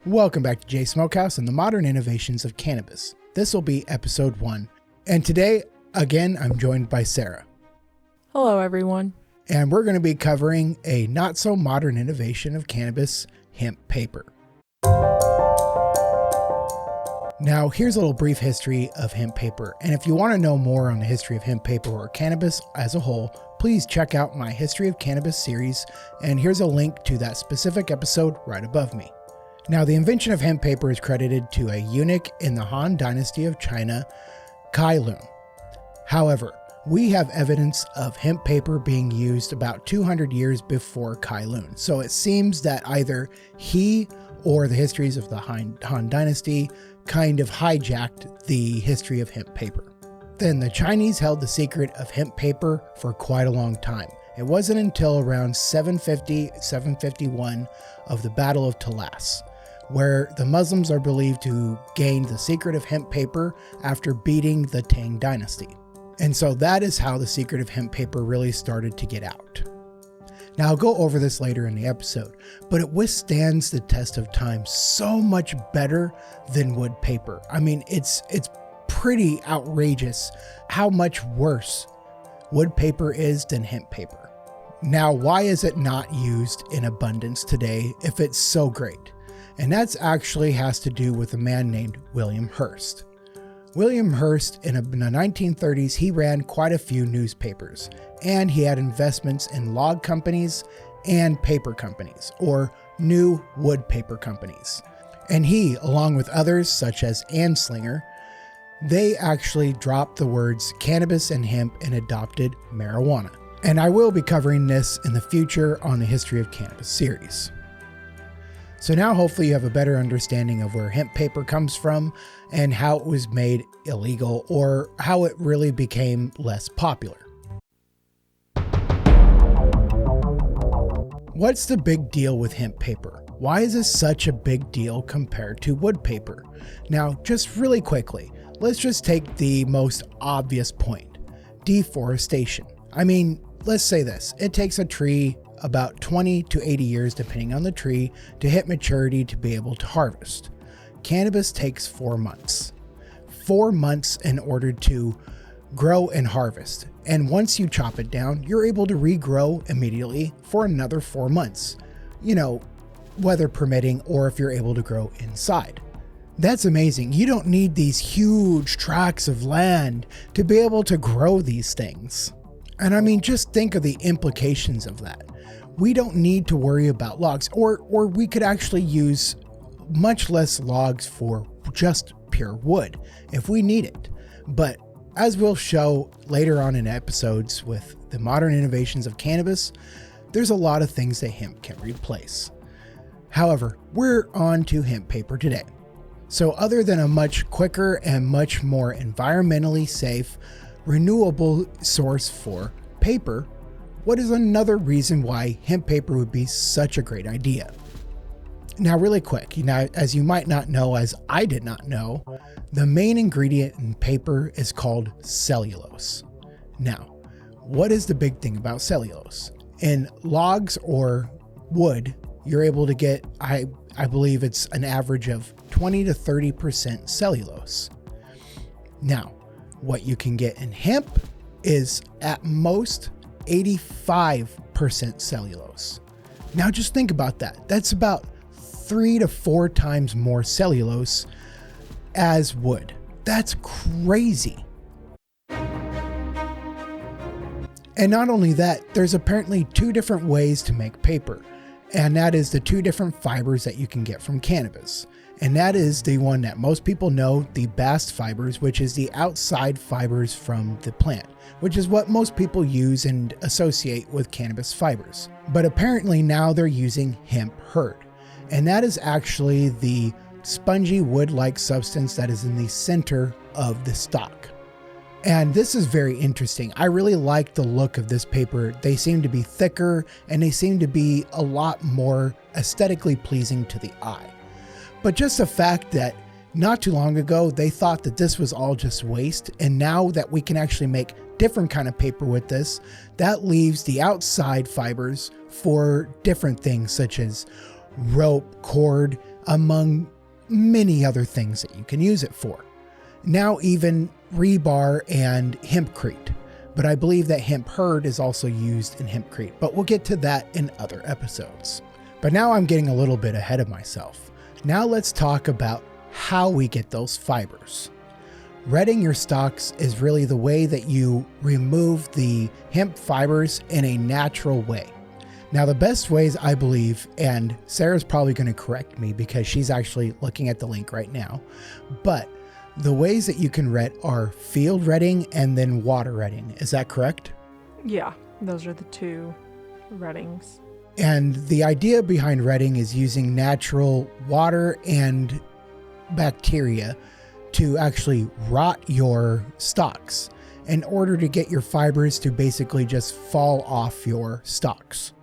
Welcome back to J Smokehouse and the Modern Innovations of Cannabis. This will be episode 1. And today, again, I'm joined by Sarah. Hello, everyone. And we're going to be covering a not-so-modern innovation of cannabis, hemp paper. Now, here's a little brief history of hemp paper. And if you want to know more on the history of hemp paper or cannabis as a whole, please check out my History of Cannabis series. And here's a link to that specific episode right above me. Now, the invention of hemp paper is credited to a eunuch in the Han Dynasty of China, Kai Lun. However, we have evidence of hemp paper being used about 200 years before Kai Lun. So it seems that either he or the histories of the Han Dynasty kind of hijacked the history of hemp paper. Then the Chinese held the secret of hemp paper for quite a long time. It wasn't until around 751 of the Battle of Talas, where the Muslims are believed to gain the secret of hemp paper after beating the Tang Dynasty. And so that is how the secret of hemp paper really started to get out. Now, I'll go over this later in the episode, but it withstands the test of time so much better than wood paper. I mean, it's pretty outrageous how much worse wood paper is than hemp paper. Now, why is it not used in abundance today if it's so great? And that's actually has to do with a man named William Hearst. William Hearst, in the 1930s, he ran quite a few newspapers, and he had investments in log companies and paper companies, or new wood paper companies. And he, along with others such as Anslinger, they actually dropped the words cannabis and hemp and adopted marijuana. And I will be covering this in the future on the History of Cannabis series. So now hopefully you have a better understanding of where hemp paper comes from and how it was made illegal or how it really became less popular. What's the big deal with hemp paper? Why is this such a big deal compared to wood paper? Now, just really quickly, let's just take the most obvious point, deforestation. I mean, let's say this, it takes a tree about 20 to 80 years, depending on the tree, to hit maturity to be able to harvest. Cannabis takes 4 months. 4 months in order to grow and harvest. And once you chop it down, you're able to regrow immediately for another 4 months. You know, weather permitting, or if you're able to grow inside. That's amazing. You don't need these huge tracts of land to be able to grow these things. And I mean, just think of the implications of that. We don't need to worry about logs, or we could actually use much less logs for just pure wood if we need it. But as we'll show later on in episodes with the modern innovations of cannabis, there's a lot of things that hemp can replace. However, we're on to hemp paper today. So other than a much quicker and much more environmentally safe, renewable source for paper, what is another reason why hemp paper would be such a great idea? Now, really quick, as you might not know, as I did not know, the main ingredient in paper is called cellulose. Now, what is the big thing about cellulose? In logs or wood, you're able to get, I believe it's an average of 20 to 30% cellulose. Now, what you can get in hemp is at most 85% cellulose. Now just think about that. That's about 3 to 4 times more cellulose as wood. That's crazy. And not only that, there's apparently 2 different ways to make paper. And that is the 2 different fibers that you can get from cannabis. And that is the one that most people know, the bast fibers, which is the outside fibers from the plant, which is what most people use and associate with cannabis fibers. But apparently now they're using hemp hurd. And that is actually the spongy wood-like substance that is in the center of the stalk. And this is very interesting. I really like the look of this paper. They seem to be thicker and they seem to be a lot more aesthetically pleasing to the eye. But just the fact that not too long ago, they thought that this was all just waste. And now that we can actually make different kind of paper with this, that leaves the outside fibers for different things such as rope, cord, among many other things that you can use it for. Now even rebar and hempcrete, but I believe that hemp hurd is also used in hempcrete, but we'll get to that in other episodes. But now I'm getting a little bit ahead of myself. Now let's talk about how we get those fibers. Retting your stalks is really the way that you remove the hemp fibers in a natural way. Now the best ways, I believe, and Sarah's probably going to correct me because she's actually looking at the link right now, but the ways that you can ret are field retting and then water retting. Is that correct? Yeah, those are the two rettings. And the idea behind retting is using natural water and bacteria to actually rot your stalks in order to get your fibers to basically just fall off your stalks.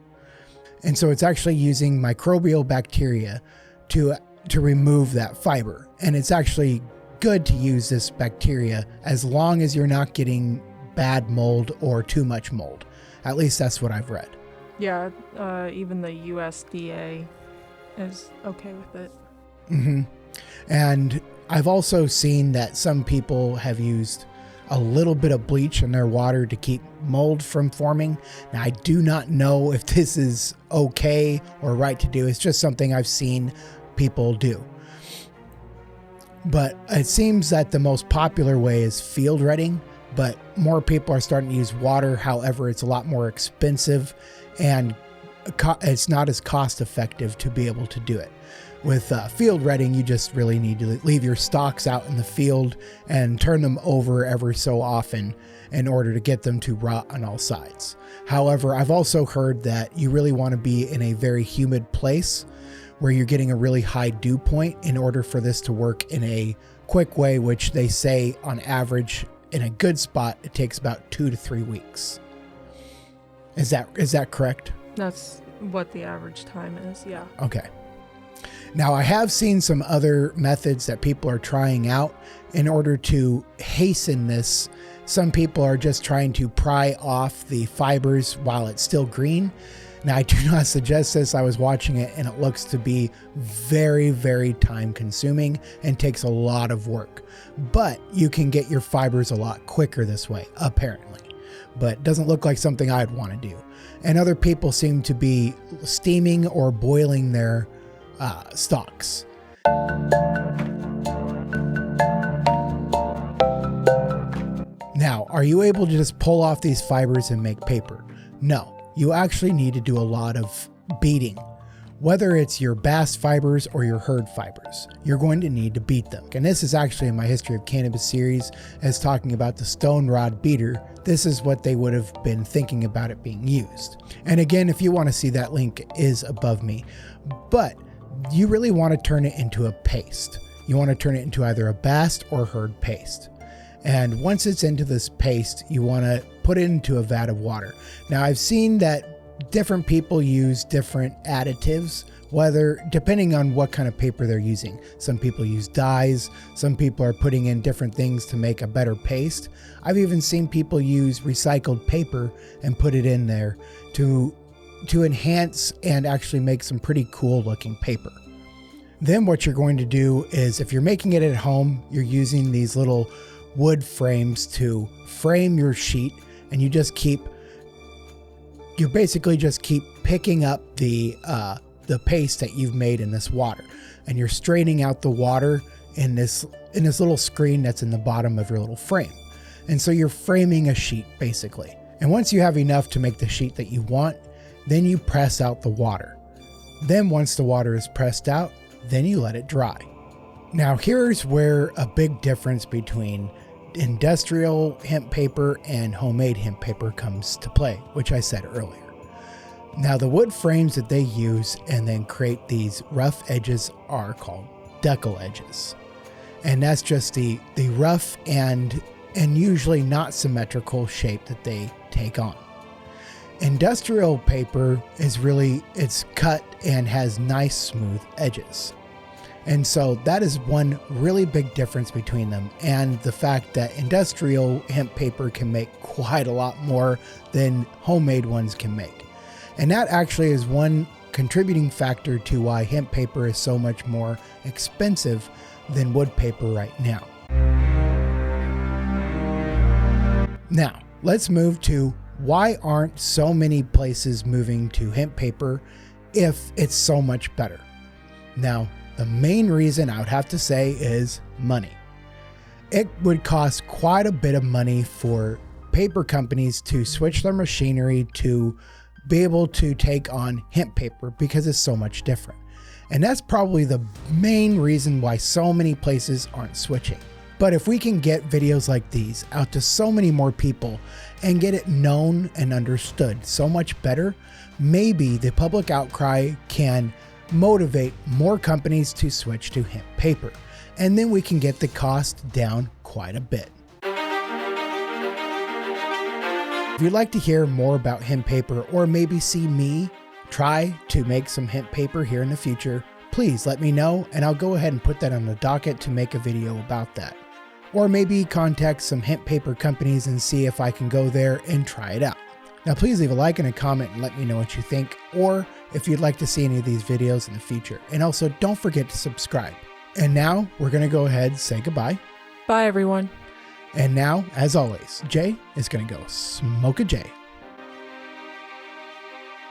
And so it's actually using microbial bacteria to remove that fiber. And it's actually good to use this bacteria as long as you're not getting bad mold or too much mold. At least that's what I've read. Yeah, even the USDA is okay with it. Mm-hmm. And I've also seen that some people have used a little bit of bleach in their water to keep mold from forming. Now, I do not know if this is okay or right to do. It's just something I've seen people do. But it seems that the most popular way is field retting, but more people are starting to use water. However, it's a lot more expensive and it's not as cost effective to be able to do it. With field retting, you just really need to leave your stalks out in the field and turn them over every so often in order to get them to rot on all sides. However, I've also heard that you really want to be in a very humid place where you're getting a really high dew point in order for this to work in a quick way, which they say on average in a good spot, it takes about 2 to 3 weeks. Is that correct? That's what the average time is, yeah. Okay. Now, I have seen some other methods that people are trying out in order to hasten this. Some people are just trying to pry off the fibers while it's still green. Now, I do not suggest this. I was watching it and it looks to be very, very time consuming and takes a lot of work. But you can get your fibers a lot quicker this way, apparently. But it doesn't look like something I'd want to do. And other people seem to be steaming or boiling their stalks. Now, are you able to just pull off these fibers and make paper? No, you actually need to do a lot of beating. Whether it's your Bast fibers or your Hurd fibers, you're going to need to beat them. And this is actually in my History of Cannabis series as talking about the stone rod beater. This is what they would have been thinking about it being used. And again, if you want to see, that link is above me. But you really want to turn it into a paste. You want to turn it into either a Bast or Hurd paste. And once it's into this paste, you want to put it into a vat of water. Now, I've seen that different people use different additives, depending on what kind of paper they're using. Some people use dyes. Some people are putting in different things to make a better paste. I've even seen people use recycled paper and put it in there to enhance and actually make some pretty cool looking paper. Then what you're going to do is, if you're making it at home, you're using these little wood frames to frame your sheet, and you basically just keep picking up the paste that you've made in this water, and you're straining out the water in this little screen that's in the bottom of your little frame. And so you're framing a sheet basically. And once you have enough to make the sheet that you want, then you press out the water. Then once the water is pressed out, then you let it dry. Now here's where a big difference between industrial hemp paper and homemade hemp paper comes to play, which I said earlier. Now the wood frames that they use and then create these rough edges are called decal edges. And that's just the rough and usually not symmetrical shape that they take on. Industrial paper is it's cut and has nice smooth edges. And so that is one really big difference between them, and the fact that industrial hemp paper can make quite a lot more than homemade ones can make. And that actually is one contributing factor to why hemp paper is so much more expensive than wood paper right now. Now, let's move to why aren't so many places moving to hemp paper if it's so much better? Now, the main reason I would have to say is money. It would cost quite a bit of money for paper companies to switch their machinery to be able to take on hemp paper because it's so much different. And that's probably the main reason why so many places aren't switching. But if we can get videos like these out to so many more people and get it known and understood so much better, maybe the public outcry can motivate more companies to switch to hemp paper. And then we can get the cost down quite a bit. If you'd like to hear more about hemp paper or maybe see me try to make some hemp paper here in the future, please let me know and I'll go ahead and put that on the docket to make a video about that. Or maybe contact some hemp paper companies and see if I can go there and try it out. Now please leave a like and a comment and let me know what you think, or if you'd like to see any of these videos in the future. And also don't forget to subscribe. And now we're going to go ahead and say goodbye. Bye, everyone. And now, as always, Jay is going to go smoke a J.